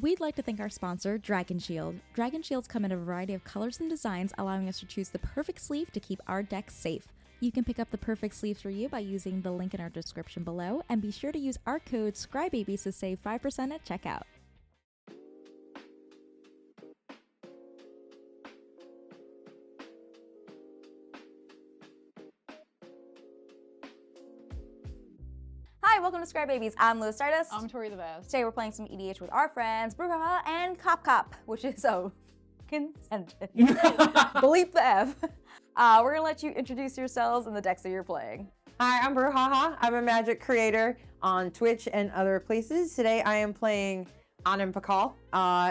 We'd like to thank our sponsor, Dragon Shield. Dragon Shields come in a variety of colors and designs, allowing us to choose the perfect sleeve to keep our decks safe. You can pick up the perfect sleeve for you by using the link in our description below, and be sure to use our code ScryBabies to save 5% at checkout. Hi, welcome to ScryBabies. I'm Lewis Tidus. I'm Tori the Best. Today we're playing some EDH with our friends Brujaja and Cop, which is so sentence. Bleep the F. We're gonna let you introduce yourselves and the decks that you're playing. Hi, I'm Brujaja. I'm a Magic creator on Twitch and other places. Today I am playing Anim Pakal.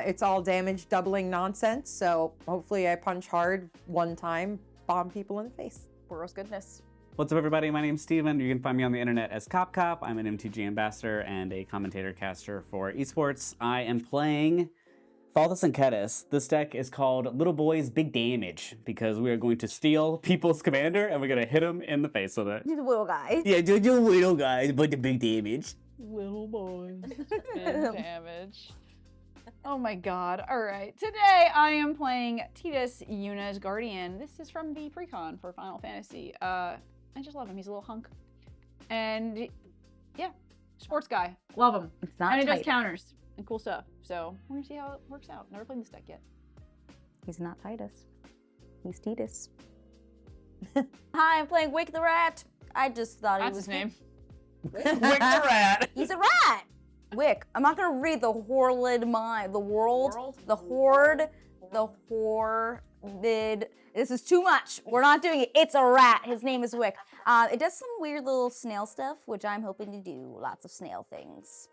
It's all damage doubling nonsense, so hopefully I punch hard one time, bomb people in the face. Gross goodness. What's up, everybody? My name's Steven. You can find me on the internet as Cop. I'm an MTG ambassador and a commentator caster for esports. I am playing Falthis and Kediss. This deck is called Little Boys Big Damage because we are going to steal people's commander and we're going to hit them in the face with it. These little guys. Yeah, just little guys, but the big damage. Little boys. And damage. Oh my god. Alright. Today I am playing Tidus, Yuna's Guardian. This is from the precon for Final Fantasy. I just love him. He's a little hunk. And yeah, sports guy. Love him. It's not and he does Tidus. counters and cool stuff. So we're gonna see how it works out. Never played this deck yet. He's not Tidus. He's Tidus. Hi, I'm playing Wick the Rat. I just thought That's he was his name. Wick the rat. He's a rat. Wick. I'm not gonna read the Horlid mind. The world. The horde. The horrid. This is too much. We're not doing it. It's a rat. His name is Wick. It does some weird little snail stuff, which I'm hoping to do. Lots of snail things.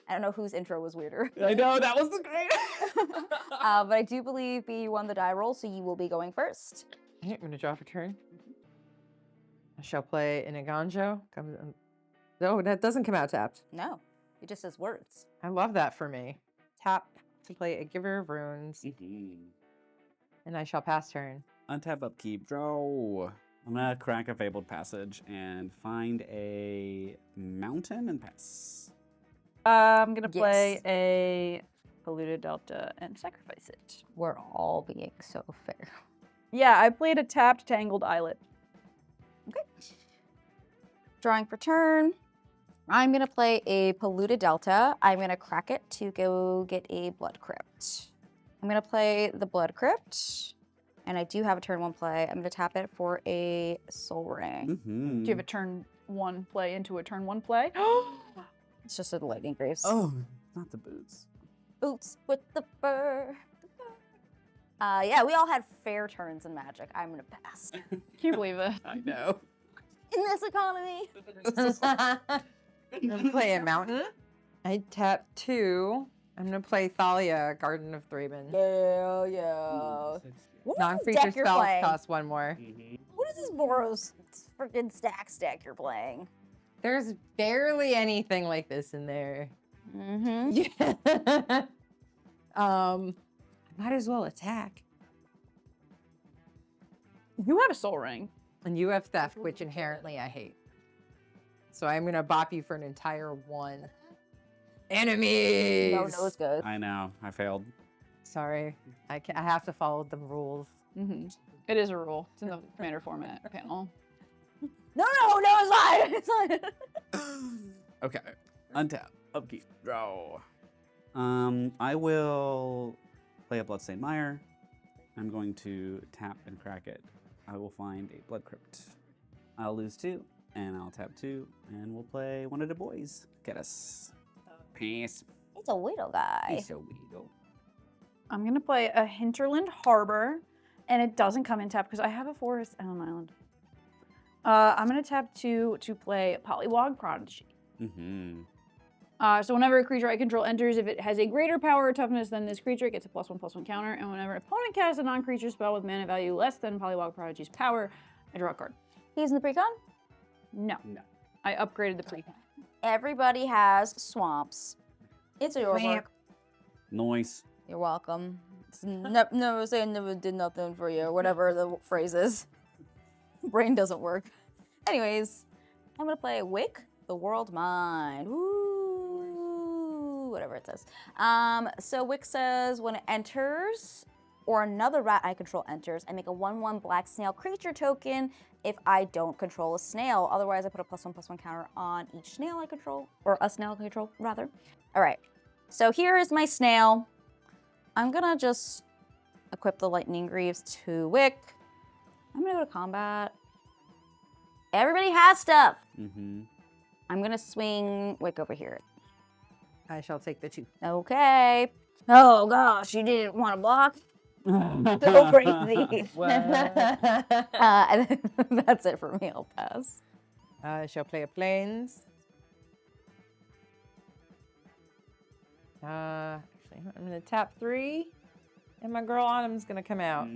I don't know whose intro was weirder. I know, that was the great. But I do believe B won the die roll, so you will be going first. I'm going to draw for turn. I shall play an Iganjo. No, that doesn't come out tapped. No, it just says words. I love that for me. Tap to play a Giver of Runes, and I shall pass turn. Untap, upkeep, draw. I'm gonna crack a Fabled Passage and find a mountain and pass. I'm gonna play Yes. a Polluted Delta and sacrifice it. We're all being so fair. Yeah, I played a tapped Tangled Islet. Okay. Drawing for turn. I'm gonna play a Polluted Delta. I'm gonna crack it to go get a Blood Crypt. I'm gonna play the Blood Crypt, and I do have a turn one play. I'm gonna tap it for a Soul Ring. Mm-hmm. Do you have a turn one play into a turn one play? It's just a Lightning Greaves. Oh, not the boots. Boots with the fur. Yeah, we all had fair turns in Magic. I'm gonna pass. Can you believe it? I know. In this economy. I'm going to play a mountain. I tap 2. I'm going to play Thalia, Garden of Thraben. Yeah. What is Non-creature deck you're spells playing? cost 1 more. What is this Boros freaking stack deck you're playing? There's barely anything like this in there. Mm-hmm. Yeah. Might as well attack. You have a Soul Ring. And you have theft, which inherently I hate. So I'm gonna bop you for an entire 1. Enemies! No nose goes. I know, I failed. Sorry, I have to follow the rules. Mm-hmm. It is a rule. It's in the Commander format panel. No, it's not. It's not. Okay, untap, upkeep, draw. I will play a Bloodstained Mire. I'm going to tap and crack it. I will find a Blood Crypt. I'll lose 2, and I'll tap 2, and we'll play one of the boys. Get us. Pass. It's a Widow guy. He's so weirdo. I'm gonna play a Hinterland Harbor, and it doesn't come in tap because I have a Forest and an Island. I'm gonna tap 2 to play Polywog Prodigy. Mm-hmm. So whenever a creature I control enters, if it has a greater power or toughness than this creature, it gets a +1/+1 counter. And whenever an opponent casts a non-creature spell with mana value less than Polywog Prodigy's power, I draw a card. He's in the precon? No. I upgraded the precon. Everybody has swamps. It's your work. Noise. You're welcome. It's never say I never did nothing for you, or whatever the phrase is. Brain doesn't work. Anyways, I'm gonna play Wick, the World Mind. Woo! whatever it says. So Wick says when it enters or another rat I control enters, I make a 1/1 black snail creature token if I don't control a snail. Otherwise, I put a +1/+1 counter on each snail I control, or a snail I control, rather. All right, so here is my snail. I'm gonna just equip the lightning greaves to Wick. I'm gonna go to combat. Everybody has stuff. I'm gonna swing Wick over here. I shall take the 2. Okay. Oh gosh, you didn't want to block? So crazy. That's it for me. I'll pass. I shall play a plains. Actually, I'm gonna tap 3, and my girl Anim's gonna come out.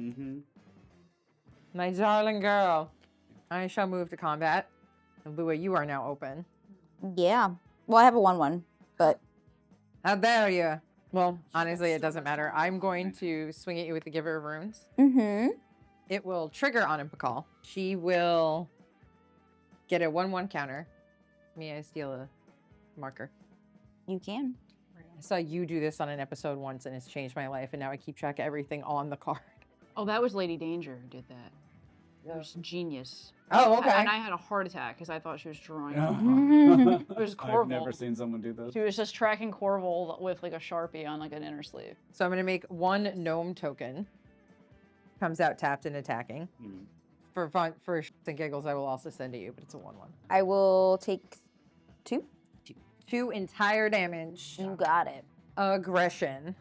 My darling girl. I shall move to combat. And Lua, you are now open. Yeah. Well, I have a 1/1, but How dare you? Well, honestly, it doesn't matter. I'm going to swing at you with the Giver of Runes. It will trigger Anim Pakal. She will get a 1/1 counter. May I steal a marker? you can. I saw you do this on an episode once, and it's changed my life, and now I keep track of everything on the card. Oh, that was Lady Danger who did that. It was genius. Oh, okay. And I had a heart attack because I thought she was drawing. It was Corval. I've never seen someone do this. She was just tracking Corval with like a Sharpie on like an inner sleeve. So I'm going to make 1 gnome token. Comes out tapped and attacking. For fun, for shits and giggles, I will also send to you, but it's a 1/1. I will take 2. 2 entire damage. You got it. Aggression.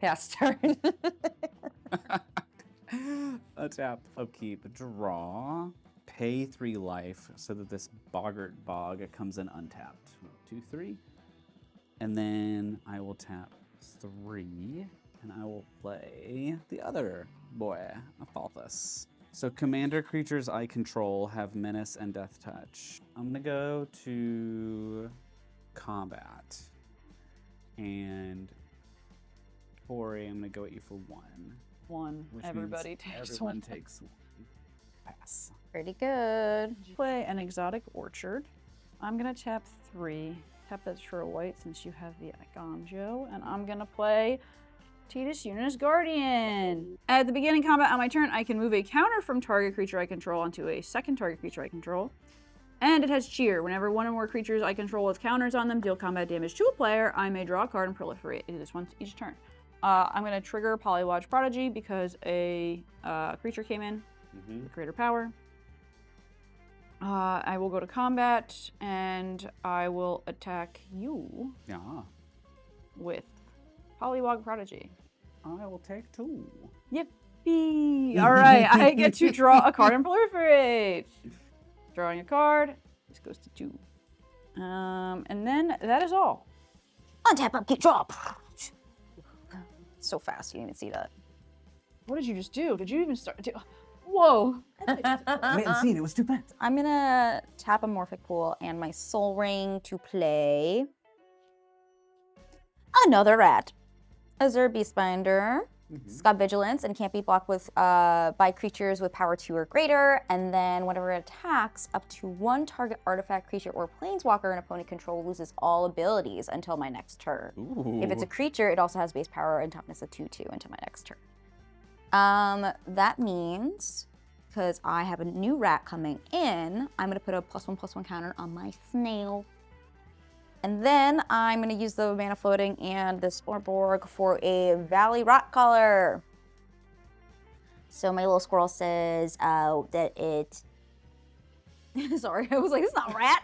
Pass turn. A tap, upkeep, draw, pay 3 life so that this Boggart Bog comes in untapped. 1, 2, 3. And then I will tap 3, and I will play the other boy, a Falthis. So commander creatures I control have menace and death touch. I'm gonna go to combat. And Tori, I'm gonna go at you for 1. Which Everybody means takes everyone 1. takes 1. Pass. Pretty good. Play an exotic orchard. I'm gonna tap 3. Tap that for a white since you have the Agonjo, and I'm gonna play Tidus Yuna's Guardian. At the beginning of combat on my turn, I can move a counter from target creature I control onto a second target creature I control. And it has cheer. Whenever 1 or more creatures I control with counters on them deal combat damage to a player, I may draw a card and proliferate. I do this once each turn. I'm going to trigger Polywatch Prodigy because a creature came in with greater power. I will go to combat, and I will attack you with Polywog Prodigy. I will take 2. Yippee! All right, I get to draw a card and proliferate. Drawing a card. This goes to 2. And then that is all. Untap, upkeep, drop. So fast, you didn't even see that. What did you just do? Did you even start? Whoa! I didn't see it. It was too fast. I'm gonna tap a Morphic Pool and my Soul Ring to play another rat. Azure Beastbinder. It's got vigilance and can't be blocked with by creatures with power 2 or greater. And then whenever it attacks, up to 1 target artifact, creature, or planeswalker an opponent control loses all abilities until my next turn. If it's a creature, it also has base power and toughness of 2/2 until my next turn. That means, because I have a new rat coming in, I'm gonna put a +1/+1 counter on my snail. And then I'm gonna use the mana floating and this Orborg for a Valley Rock Color. So my little squirrel says that it, sorry, I was like, it's not rat.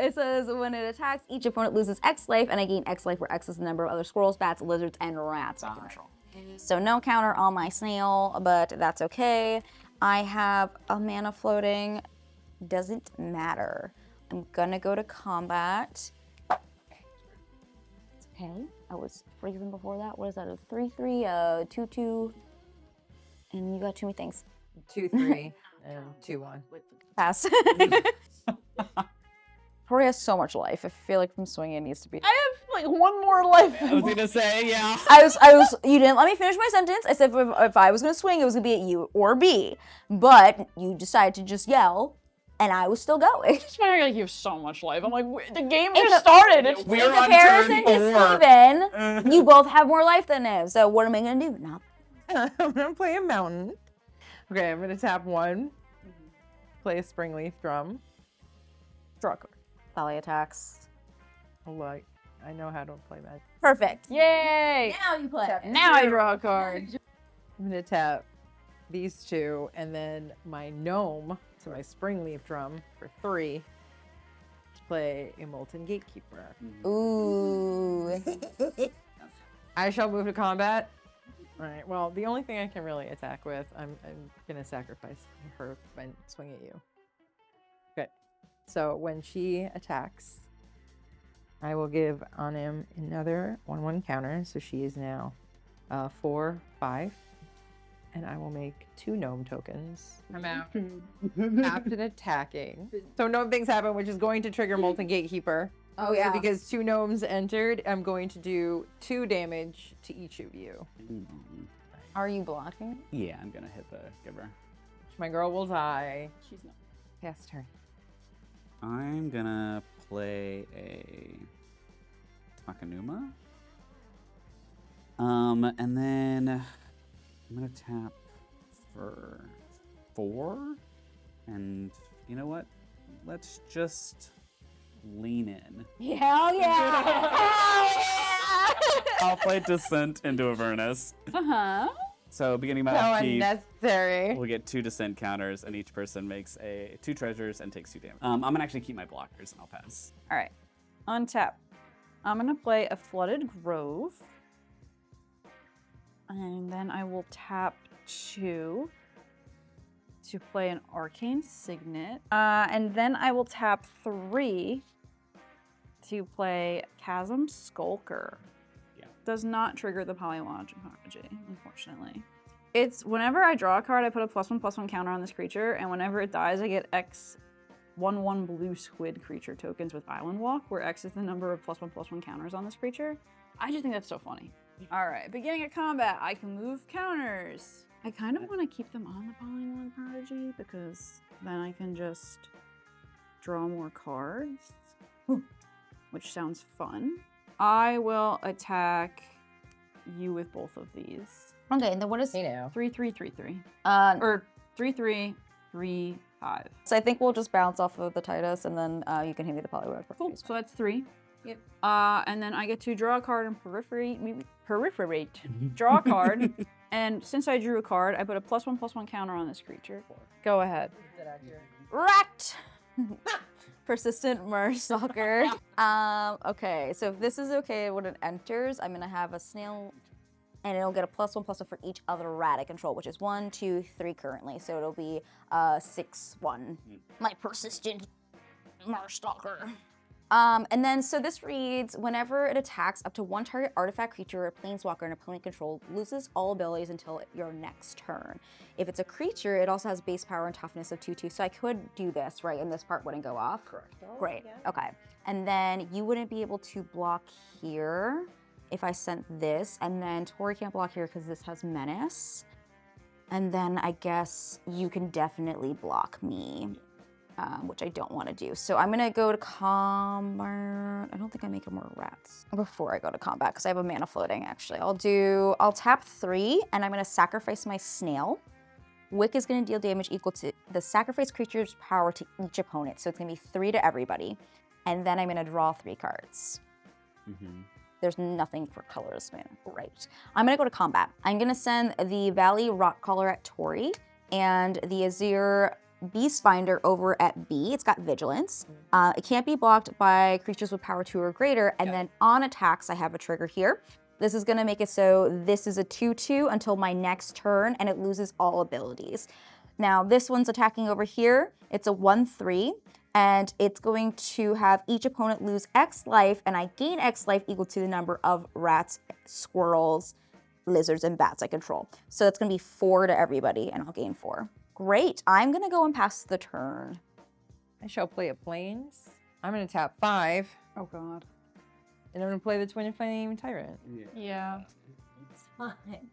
It says when it attacks, each opponent loses X life, and I gain X life, where X is the number of other squirrels, bats, lizards, and rats I control. So no counter on my snail, but that's okay. I have a mana floating, doesn't matter. I'm gonna go to combat. It's okay. I was freezing before that. What is that? A 3/3, 2/2, and you got too many things. 2/3 and 2/1. Pass. Tori has so much life. I feel like from swinging it needs to be. I have like 1 more life. I was gonna say, yeah. I was. You didn't let me finish my sentence. I said if I was gonna swing, it was gonna be at you or B, but you decided to just yell. and I was still going. It's funny, like you have so much life. I'm like, the game In just started. It's We're In on comparison turn to 4. Steven, you both have more life than him. So what am I gonna do? Not. I'm gonna play a mountain. Okay, I'm gonna tap 1. Play a Springleaf Drum. Draw a card. Volley attacks. Like, I know how to play magic. Perfect. Yay! Now you play. Now I draw a card. I'm gonna tap these 2 and then my gnome to my Springleaf Drum for 3 to play a Molten Gatekeeper. Ooh. I shall move to combat. All right. Well, the only thing I can really attack with, I'm gonna sacrifice her and swing at you. Okay. So when she attacks, I will give Anim another 1/1 counter. So she is now 4, 5, and I will make 2 gnome tokens. I'm out. Tapped and attacking. So gnome things happen, which is going to trigger Molten Gatekeeper. Oh yeah. So because 2 gnomes entered, I'm going to do 2 damage to each of you. Are you blocking? Yeah, I'm gonna hit the giver. My girl will die. She's not. Pass turn. I'm gonna play a Takanuma. And then I'm gonna tap for 4. And you know what? Let's just lean in. Hell yeah! Hell yeah! I'll play Descent into Avernus. Uh-huh. So beginning my So upkeep, unnecessary. we'll get 2 Descent counters, and each person makes 2 treasures and takes 2 damage. I'm gonna actually keep my blockers, and I'll pass. All right. Untap. I'm going to play a Flooded Grove. And then I will tap 2 to play an Arcane Signet. And then I will tap 3 to play Chasm Skulker. Yeah. Does not trigger the Polylogic Prodigy, unfortunately. It's whenever I draw a card, I put a +1/+1 counter on this creature, and whenever it dies, I get X 1/1 blue squid creature tokens with Island Walk, where X is the number of +1/+1 counters on this creature. I just think that's so funny. All right, beginning of combat, I can move counters. I kind of want to keep them on the Polylogic Prodigy because then I can just draw more cards, which sounds fun. I will attack you with both of these. Okay, and then what is 3/3/3/3. or Or 3/3/3/5. so I think we'll just bounce off of the Tidus and then you can hit me the Polywag. Cool. So that's 3. Yep. And then I get to draw a card and peripherate. Draw a card. And since I drew a card, I put a +1/+1 counter on this creature. Go ahead. Wrecked! Persistent Merrstalker. Okay, so if this is okay when it enters, I'm gonna have a snail and it'll get a +1/+1 for each other rat I control, which is 1, 2, 3 currently. So it'll be 6/1. My persistent Merrstalker. And then, so this reads, whenever it attacks up to 1 target artifact, creature, or planeswalker an opponent control loses all abilities until your next turn. If it's a creature, it also has base power and toughness of 2/2. So I could do this, right? And this part wouldn't go off? Correct. Great, okay. And then you wouldn't be able to block here if I sent this. And then Tori can't block here because this has Menace. And then I guess you can definitely block me. Which I don't want to do. So I'm gonna go to combat. I don't think I make more rats before I go to combat because I have a mana floating actually. I'll tap 3 and I'm gonna sacrifice my snail. Wick is gonna deal damage equal to the sacrifice creature's power to each opponent. So it's gonna be 3 to everybody. And then I'm gonna draw 3 cards. There's nothing for colors, man. Great. I'm gonna go to combat. I'm gonna send the Valley Rotcaller at Tori and the Azir Beastfinder over at B. It's got Vigilance. It can't be blocked by creatures with power 2 or greater. And then on attacks, I have a trigger here. This is gonna make it so this is a 2/2 until my next turn and it loses all abilities. Now this one's attacking over here. It's a 1/3 and it's going to have each opponent lose X life and I gain X life equal to the number of rats, squirrels, lizards, and bats I control. So that's gonna be 4 to everybody and I'll gain 4. Great, I'm gonna go and pass the turn. I shall play a plains. I'm gonna tap 5. Oh god. And I'm gonna play the Twin Flame Tyrant. Yeah. It's fine.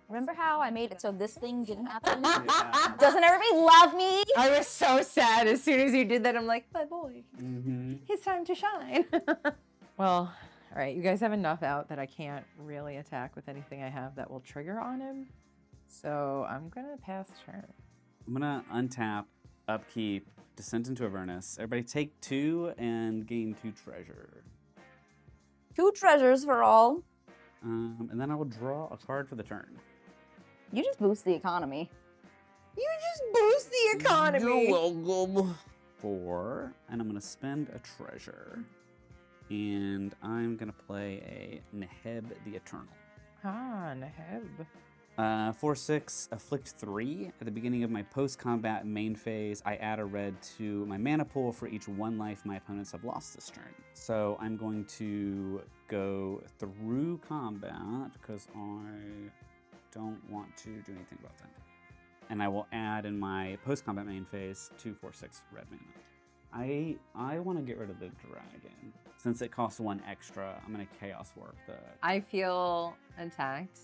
Remember how I made it so this thing didn't happen? Yeah. Doesn't everybody love me? I was so sad as soon as you did that. I'm like, my boy, Mm-hmm. it's time to shine. Well, all right, you guys have enough out that I can't really attack with anything I have that will trigger on him. So I'm gonna pass turn. I'm gonna untap, upkeep, descent into Avernus. Everybody take 2 and gain 2 treasure. 2 treasures for all. And then I will draw a card for the turn. You just boost the economy. You just boost the economy. welcome. 4, and I'm gonna spend a treasure. And I'm gonna play a Neheb the Eternal. Ah, Neheb. 4/6, afflict 3. At the beginning of my post-combat main phase, I add a red to my mana pool for each 1 life my opponents have lost this turn. So I'm going to go through combat because I don't want to do anything about that. And I will add in my post-combat main phase 2 4/6 red mana. I want to get rid of the dragon. Since it costs 1 extra, I'm going to Chaos Warp the... I feel attacked.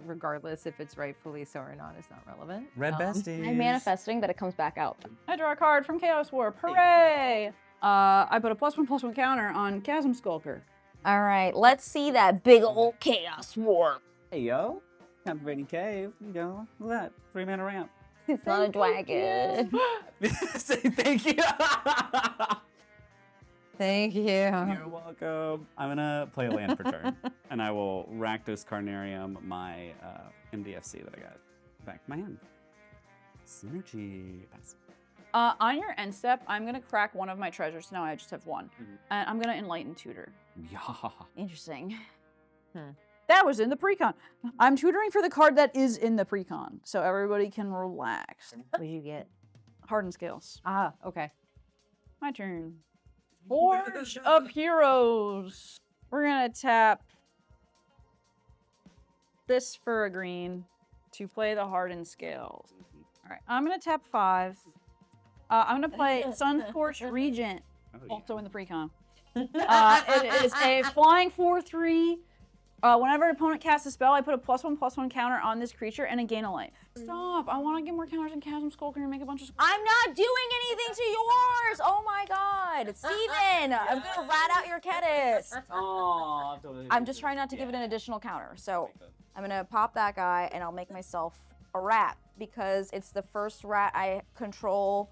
Regardless if it's rightfully so or not is not relevant. Red besties. I'm manifesting that it comes back out. I draw a card from Chaos Warp. Hooray! I put a +1/+1 counter on Chasm Skulker. All right, let's see that big old chaos warp. Hey, yo. Captivating Cave. You go. Look at that. 3 mana ramp. It's not a dragon. Say thank you. Thank you. You're welcome. I'm gonna play a land per turn, and I will Rakdos Carnarium, my MDFC that I got back to my hand. Synergy. Pass. On your end step, I'm gonna crack one of my treasures. Now I just have 1. Mhm. And I'm gonna Enlighten Tutor. Yeah. Interesting. That was in the precon. I'm tutoring for the card that is in the precon, so everybody can relax. What did you get? Hardened Scales. Ah, okay. My turn. Forge of Heroes. We're gonna tap this for a green to play the Hardened Scales. All right, I'm gonna tap 5. I'm gonna play Sunscorched Regent, Oh, yeah. also in the precon. It is a flying 4/3. Whenever an opponent casts a spell, I put a +1/+1 counter on this creature and I gain a life. Stop! I want to get more counters in Chasm Skulker and make a bunch of. I'm not doing anything to yours. Oh my God, Steven, I'm gonna rat out your Kediss. Oh, I'm just trying not to give it an additional counter. So I'm gonna pop that guy and I'll make myself a rat because it's the first rat I control.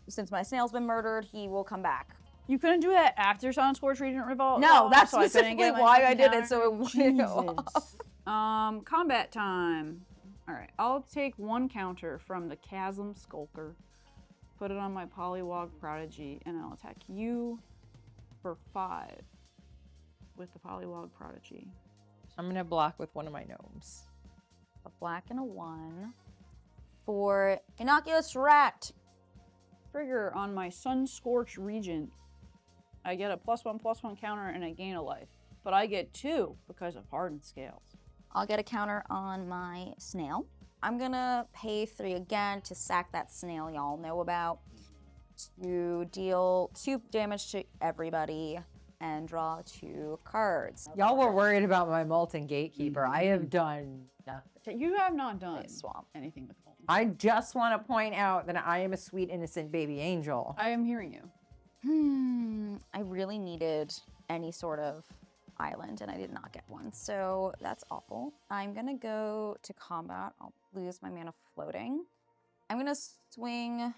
Since my snail's been murdered, he will come back. You couldn't do that after Sunscorched Regent Revolt? No, that's so I couldn't specifically get my why I second did counter? it. So it wouldn't. Jesus. Combat time. All right, I'll take 1 counter from the Chasm Skulker, put it on my Polywog Prodigy, and I'll attack you for 5 with the Polywog Prodigy. I'm gonna block with one of my gnomes. A black and a 1 for innocuous rat. Trigger on my Sunscorched Regent. I get a +1/+1 counter and I gain a life, but I get 2 because of Hardened Scales. I'll get a counter on my snail. I'm gonna pay 3 again to sack that snail y'all know about, to deal 2 damage to everybody and draw 2 cards. Y'all were worried about my Molten Gatekeeper. I have done nothing. You have not done Swamp. anything with Molten. I just want to point out that I am a sweet, innocent baby angel. I am hearing you. I really needed any sort of island and I did not get one, so that's awful. I'm gonna go to combat. I'll lose my mana floating. I'm gonna swing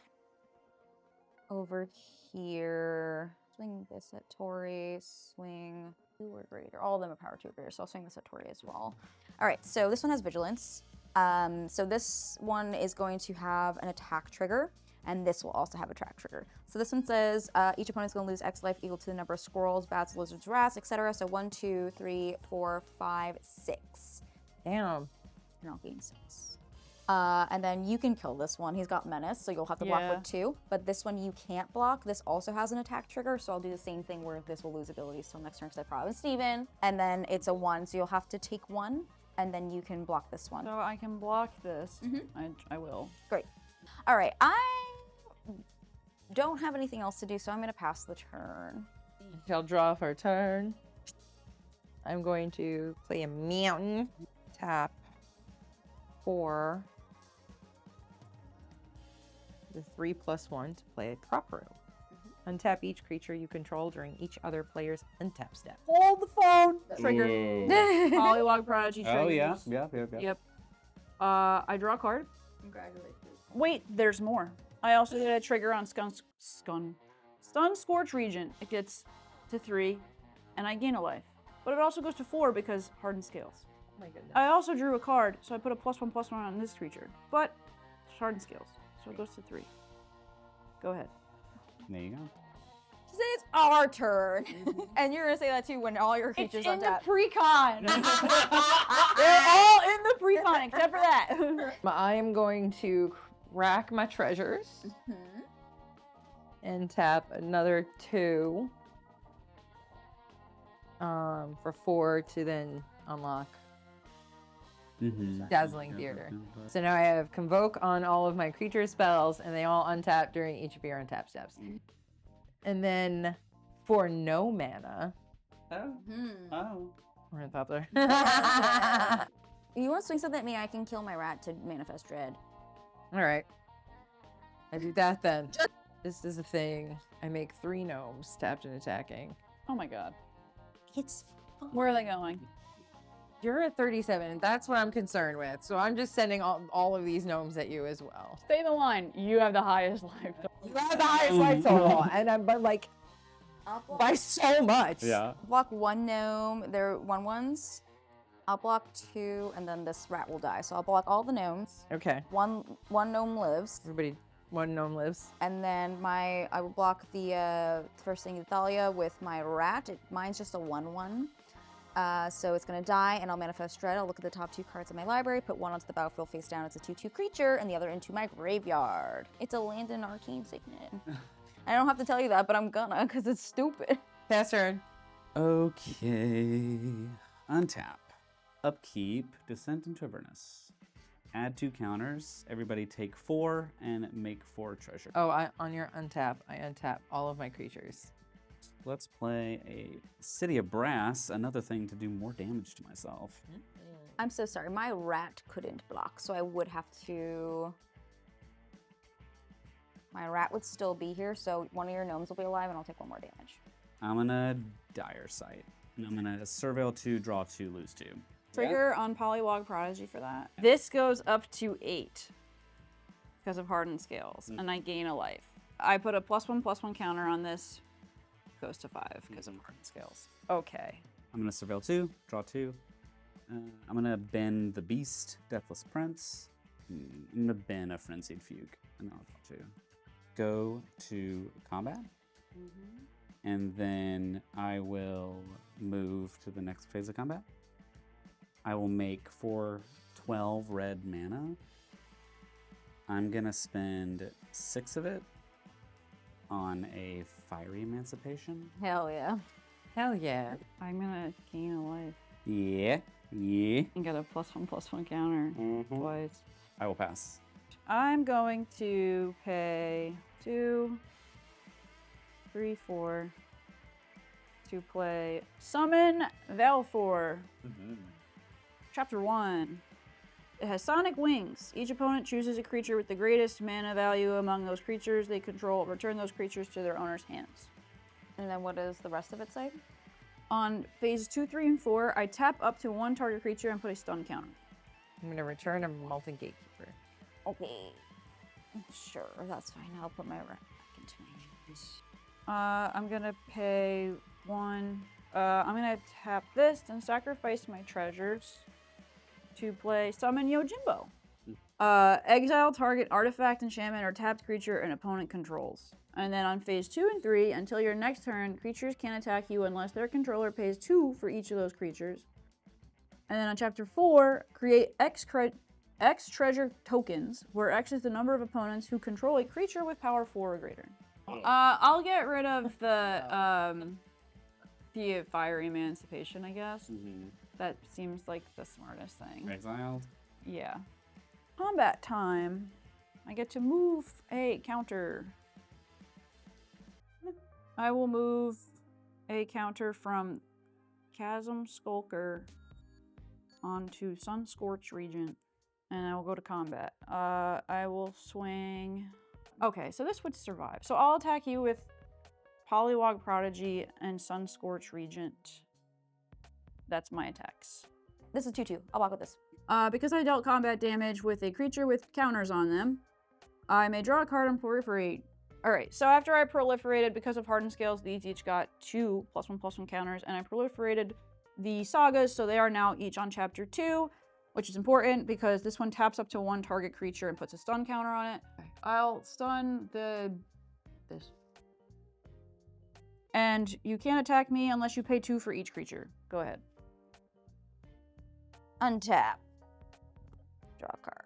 over here. Swing this at Tori, swing 2 or greater. All of them are power 2 or greater, so I'll swing this at Tori as well. All right, so this one has vigilance. So this one is going to have an attack trigger, and this will also have a attack trigger. So this one says each opponent's going to lose X life equal to the number of squirrels, bats, lizards, rats, etc. So 1, 2, 3, 4, 5, 6. Damn. And I'll gain 6. And then you can kill this one. He's got menace, so you'll have to block Yeah. with 2. But this one you can't block. This also has an attack trigger, so I'll do the same thing where this will lose abilities till next turn because I probably have Steven. And then it's a 1, so you'll have to take 1, and then you can block this one. So I can block this. I will. Great. All right, I don't have anything else to do, so I'm going to pass the turn. She'll draw for a turn. I'm going to play a mountain. Tap. for the 3+1 to play a crop room. Untap each creature you control during each other player's untap step. Hold the phone. Trigger. Ooh. Polywog Prodigy triggers. Oh yeah, yeah. Yep. I draw a card. Congratulations. Wait, there's more. I also did a trigger on Stun Scorch Regent. It gets to 3, and I gain a life. But it also goes to 4 because Hardened Scales. Oh my goodness. I also drew a card, so I put a +1/+1 on this creature. But it's Hardened Scales, so it goes to 3. Go ahead. There you go. She said it's our turn. And you're gonna say that too when all your creatures It's in the untap. pre-con. They're all in the pre-con except for that. I am going to rack my treasures and tap another 2 for 4 to then unlock Dazzling Theater. So now I have Convoke on all of my creature spells, and they all untap during each of your untap steps. And then for no mana, Oh. we're gonna pop there. You want to swing something at me? I can kill my rat to manifest dread. All right, I do that then. This is a thing. I make 3 gnomes tapped and attacking. Oh my god. It's fun. Where are they going? You're at 37. That's what I'm concerned with. So I'm just sending all of these gnomes at you as well. Stay in the line. You have the highest life. You have the highest life total, and I'm but like by so much. Yeah. Block 1 gnome. They're 1/1s. I'll block 2, and then this rat will die. So I'll block all the gnomes. Okay. One gnome lives, Everybody, 1 gnome lives. and then I will block the first thing, Thalia, with my rat. Mine's just a 1/1. So it's gonna die, and I'll manifest dread. I'll look at the top 2 cards in my library, put 1 onto the battlefield face down. It's a 2/2 creature, and the other into my graveyard. It's a land and arcane signet. I don't have to tell you that, but I'm gonna, because it's stupid. Pass turn. Okay. Untap. Upkeep. Descent into Avernus. Add 2 counters. Everybody take 4 and make 4 treasure. Oh, on your untap, I untap all of my creatures. Let's play a City of Brass, another thing to do more damage to myself. I'm so sorry. My rat couldn't block, so I would have to... My rat would still be here, so one of your gnomes will be alive, and I'll take 1 more damage. I'm gonna Dire Sight. And I'm gonna Surveil 2, draw 2, lose 2. Trigger on Polywog Prodigy for that. This goes up to 8 because of Hardened Scales, and I gain a life. I put a +1/+1 counter on this. Goes to 5 because of Hardened Scales. Okay. I'm gonna Surveil 2, draw 2. I'm gonna bend the Beast, Deathless Prince. I'm gonna bend a Frenzied Fugue, and then I'll draw 2. Go to combat, and then I will move to the next phase of combat. I will make 4 12 red mana. I'm gonna spend 6 of it on a Fiery Emancipation. Hell yeah. Hell yeah. I'm gonna gain a life Yeah. and get a +1/+1 counter twice. I will pass. I'm going to pay 2, 3, 4 to play Summon Valfor. Chapter 1. It has sonic wings. Each opponent chooses a creature with the greatest mana value among those creatures they control. Return those creatures to their owner's hands. And then what does the rest of it say? On phases 2, 3, and 4, I tap up to 1 target creature and put a stun counter. I'm gonna return a Molten Gatekeeper. Okay. Sure, that's fine. I'll put my rat back into my hands. I'm gonna pay 1. I'm gonna tap this and sacrifice my treasures to play Summon Yojimbo. Exile target artifact, enchantment, or tapped creature an opponent controls. And then on phase 2 and 3, until your next turn, creatures can't attack you unless their controller pays 2 for each of those creatures. And then on chapter 4, create X treasure tokens, where X is the number of opponents who control a creature with power 4 or greater. I'll get rid of the Fiery Emancipation, I guess. That seems like the smartest thing. Exiled. Yeah. Combat time. I get to move a counter. I will move a counter from Chasm Skulker onto Sun Scorch Regent. And I will go to combat. I will swing. Okay, so this would survive. So I'll attack you with Polywog Prodigy and Sunscorch Regent. That's my attacks. This is 2/2. I'll walk with this. Because I dealt combat damage with a creature with counters on them, I may draw a card and proliferate. Alright, so after I proliferated, because of Hardened Scales, these each got 2 +1/+1 counters, and I proliferated the sagas, so they are now each on chapter 2, which is important because this one taps up to 1 target creature and puts a stun counter on it. I'll stun this. And you can't attack me unless you pay 2 for each creature. Go ahead. Untap. Draw a card.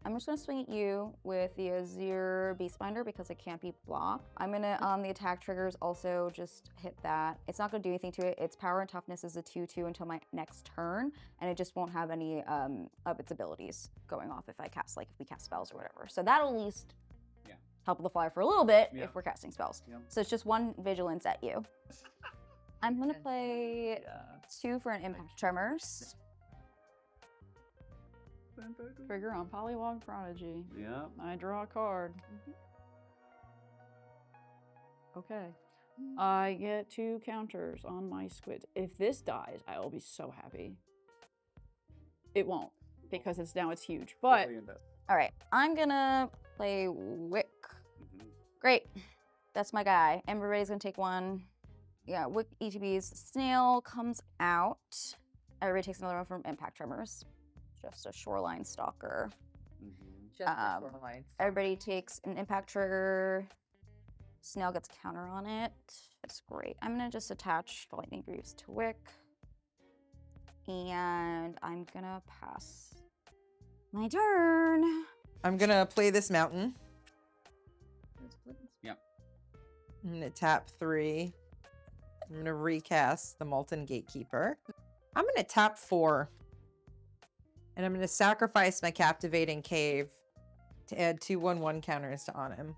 I'm just gonna swing at you with the Azir Beastbinder because it can't be blocked. I'm gonna, the attack triggers also just hit that. It's not gonna do anything to it. Its power and toughness is a 2/2 until my next turn, and it just won't have any of its abilities going off if I cast, like if we cast spells or whatever. So that'll at least help the flyer for a little bit if we're casting spells. So it's just 1 vigilance at you. I'm gonna play 2 for an Impact Tremors. Trigger on Polywog Prodigy. Yep. I draw a card. Okay. I get 2 counters on my squid. If this dies, I will be so happy. It won't, because it's huge. But All right, I'm gonna play Wick. Great, that's my guy. Everybody's gonna take 1. Yeah, Wick ETB's Snail comes out. Everybody takes another one from Impact Tremors. Just a Shoreline Stalker. Just a shoreline. Everybody takes an Impact Trigger. Snail gets counter on it. That's great. I'm gonna just attach the Lightning Greaves to Wick. And I'm gonna pass my turn. I'm gonna play this mountain. Yep. I'm gonna tap 3. I'm gonna recast the Molten Gatekeeper. I'm gonna tap 4. And I'm gonna sacrifice my Captivating Cave to add 2 1/1 counters to Anim.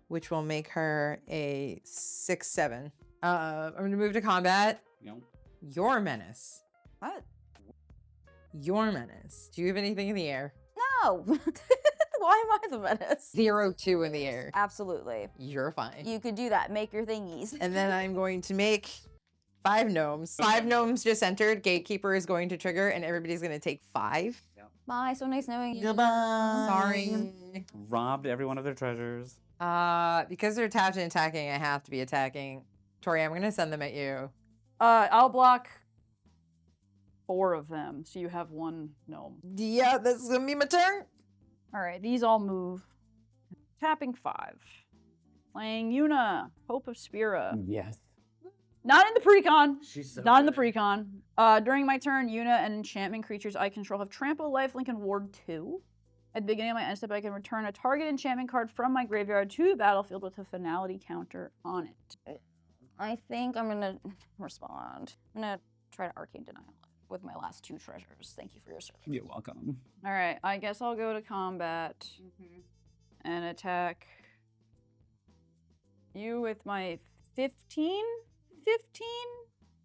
Which will make her a 6/7. I'm gonna move to combat. Yep. Your menace. What? Your menace. Do you have anything in the air? No. Why am I the menace? 0/2 in the air. Absolutely. You're fine. You could do that. Make your thingies. And then I'm going to make 5 gnomes. 5 gnomes just entered. Gatekeeper is going to trigger, and everybody's going to take 5. Bye. So nice knowing you. Goodbye. Sorry. Robbed everyone of their treasures. Because they're tapped and attacking, I have to be attacking. Tori, I'm going to send them at you. I'll block 4 of them, so you have 1 gnome. Yeah, that's going to be my turn. All right, these all move. Tapping 5. Playing Yuna, Hope of Spira. Yes. Not in the precon. She's so Not in the good. precon. During my turn, Yuna and enchantment creatures I control have Trample, Lifelink, and Ward 2. At the beginning of my end step, I can return a target enchantment card from my graveyard to the battlefield with a finality counter on it. I think I'm gonna respond. I'm gonna try to Arcane Denial it with my last 2 treasures. Thank you for your service. You're welcome. All right, I guess I'll go to combat and attack you with my 15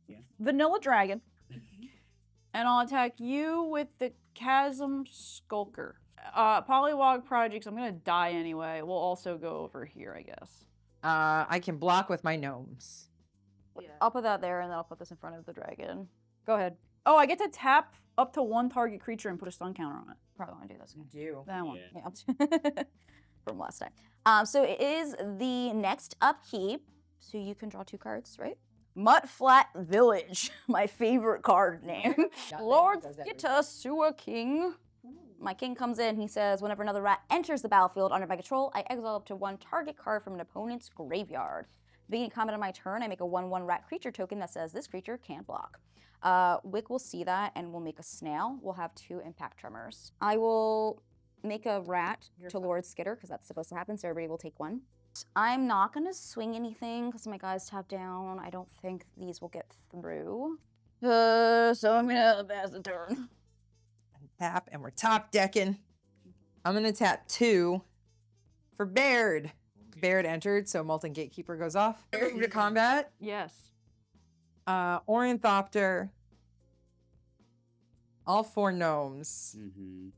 Yeah. Vanilla Dragon. And I'll attack you with the Chasm Skulker. Polywog Prodigy, 'cause I'm gonna die anyway. We'll also go over here, I guess. I can block with my gnomes. I'll put that there, and then I'll put this in front of the dragon. Go ahead. Oh, I get to tap up to 1 target creature and put a stun counter on it. Probably want to do this. You do. That one. Yeah. From last time. So it is the next upkeep. So you can draw 2 cards, right? Mudflat Village, my favorite card name. Lord Skitta, Sewer King. My king comes in, he says, whenever another rat enters the battlefield under my control, I exile up to 1 target card from an opponent's graveyard. Beginning combat on my turn, I make a 1/1 rat creature token that says this creature can't block. Wick will see that and we'll make a snail. We'll have 2 impact tremors. I will make a rat to Lord Skitter because that's supposed to happen, so everybody will take 1. I'm not going to swing anything because my guy's tapped down. I don't think these will get through. So I'm going to pass the turn. Tap, and we're top decking. I'm going to tap 2 for Baird. Baird entered, so Molten Gatekeeper goes off. Move to combat. Yes. Ornithopter. All 4 gnomes Mm-hmm.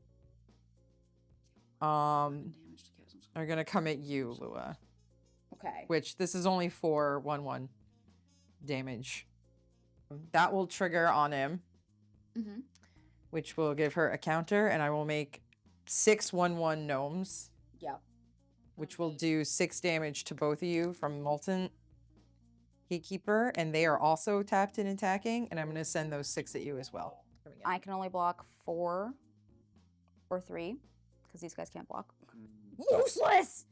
are gonna come at you, Lua. Okay. Which this is only for 1/1 damage. That will trigger on him, Mm-hmm. which will give her a counter, and I will make 6 1/1 gnomes, Yep. which will do 6 damage to both of you from Molten Gatekeeper, and they are also tapped and attacking, and I'm gonna send those 6 at you as well. I can only block 4 or 3 because these guys can't block. Useless.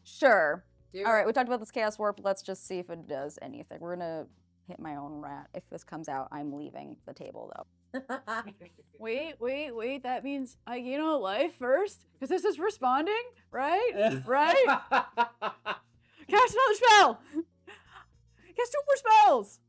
Sure. All right, we talked about this Chaos Warp. Let's just see if it does anything. We're gonna hit my own rat. If this comes out, I'm leaving the table though. Wait. That means I gain a life first? Because this is responding, right? Right? Cast another spell! Cast 2 more spells!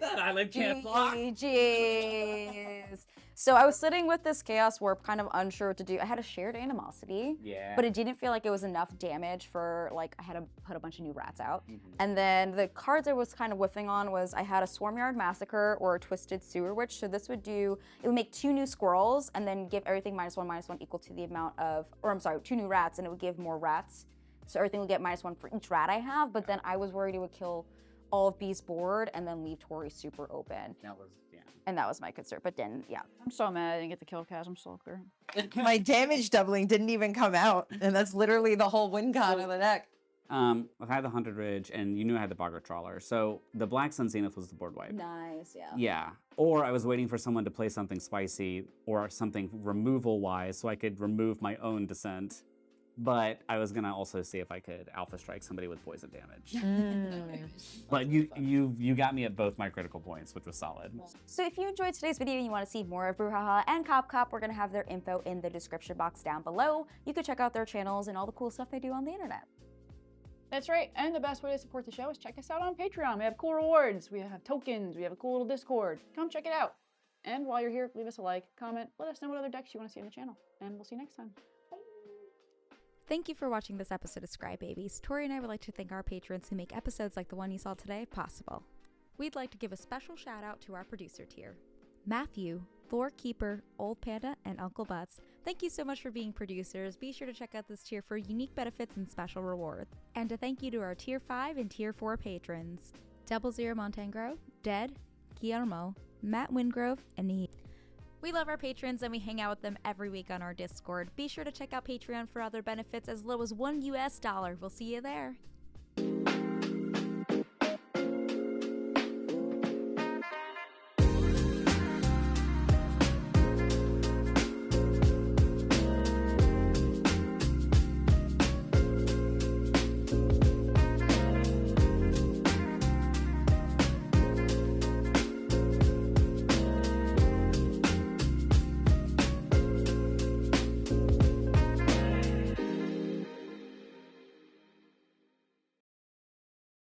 That island can't block. GG's. So I was sitting with this Chaos Warp, kind of unsure what to do. I had a shared animosity, Yeah. but it didn't feel like it was enough damage for, like, I had to put a bunch of new rats out. Mhm. And then the cards I was kind of whiffing on was I had a Swarmyard Massacre or a Twisted Sewer Witch. So this would do, it would make 2 new squirrels and then give everything -1/-1 equal to the amount of, or I'm sorry, 2 new rats, and it would give more rats. So everything would get -1 for each rat I have, but then I was worried it would kill all of B's board and then leave Tori super open. That was, yeah. And that was my concern, but then, yeah. I'm so mad I didn't get the kill Chasm Stalker. My damage doubling didn't even come out, and that's literally the whole win con of the deck. I had the Haunted Ridge, and you knew I had the Bogger Trawler. So the Black Sun Zenith was the board wipe. Nice, yeah. Yeah. Or I was waiting for someone to play something spicy or something removal-wise so I could remove my own Descent. But I was gonna also see if I could Alpha Strike somebody with poison damage. But you got me at both my critical points, which was solid. So if you enjoyed today's video and you want to see more of Brujaja and Cop, we're going to have their info in the description box down below. You can check out their channels and all the cool stuff they do on the internet. That's right, and the best way to support the show is check us out on Patreon. We have cool rewards, we have tokens, we have a cool little Discord. Come check it out. And while you're here, leave us a like, comment, let us know what other decks you want to see on the channel. And we'll see you next time. Thank you for watching this episode of ScryBabies. Tori and I would like to thank our patrons who make episodes like the one you saw today possible. We'd like to give a special shout out to our producer tier. Matthew, Thor Keeper, Old Panda, and Uncle Butts, thank you so much for being producers. Be sure to check out this tier for unique benefits and special rewards. And a thank you to our Tier 5 and Tier 4 patrons. 00 Montangro, Dead, Guillermo, Matt Wingrove, and He. We love our patrons and we hang out with them every week on our Discord. Be sure to check out Patreon for other benefits as low as $1 US. We'll see you there.